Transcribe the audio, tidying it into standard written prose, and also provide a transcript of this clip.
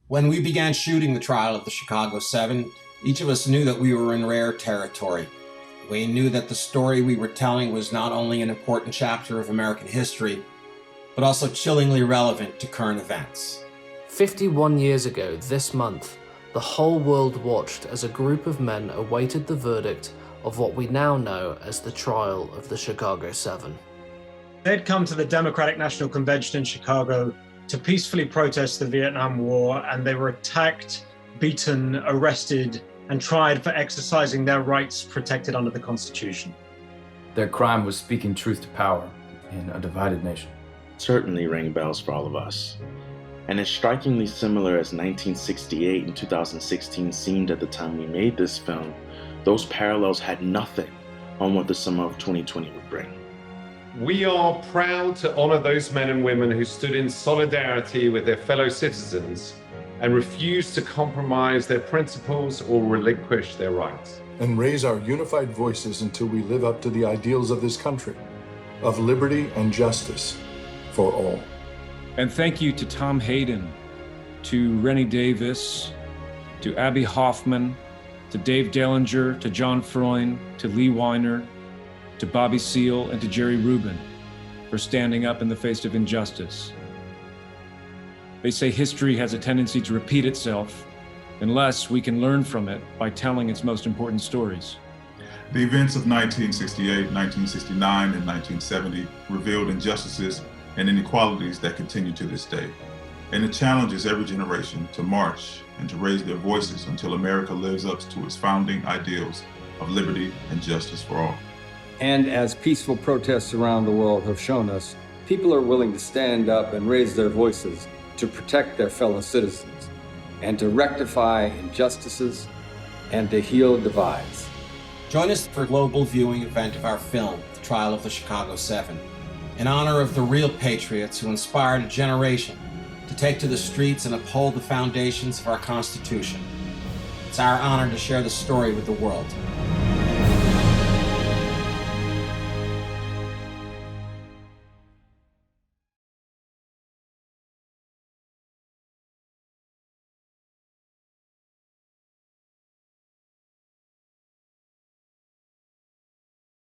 When we began shooting the trial of the Chicago 7, each of us knew that we were in rare territory. We knew that the story we were telling was not only an important chapter of American history, but also chillingly relevant to current events. 51 years ago this month, the whole world watched as a group of men awaited the verdict of what we now know as the trial of the Chicago 7. They'd come to the Democratic National Convention in Chicago to peacefully protest the Vietnam War, and they were attacked, beaten, arrested, and tried for exercising their rights protected under the Constitution. Their crime was speaking truth to power in a divided nation. Certainly rang bells for all of us. And as strikingly similar as 1968 and 2016 seemed at the time we made this film, those parallels had nothing on what the summer of 2020 would bring. We are proud to honor those men and women who stood in solidarity with their fellow citizens and refused to compromise their principles or relinquish their rights. And raise our unified voices until we live up to the ideals of this country, of liberty and justice for all. And thank you to Tom Hayden, to Rennie Davis, to Abby Hoffman, to Dave Dellinger, to John Freund, to Lee Weiner, to Bobby Seale, and to Jerry Rubin for standing up in the face of injustice. They say history has a tendency to repeat itself unless we can learn from it by telling its most important stories. The events of 1968, 1969, and 1970 revealed injustices and inequalities that continue to this day. And it challenges every generation to march and to raise their voices until America lives up to its founding ideals of liberty and justice for all. And as peaceful protests around the world have shown us, people are willing to stand up and raise their voices to protect their fellow citizens and to rectify injustices and to heal divides. Join us for a global viewing event of our film, The Trial of the Chicago 7, in honor of the real patriots who inspired a generation to take to the streets and uphold the foundations of our Constitution. It's our honor to share the story with the world.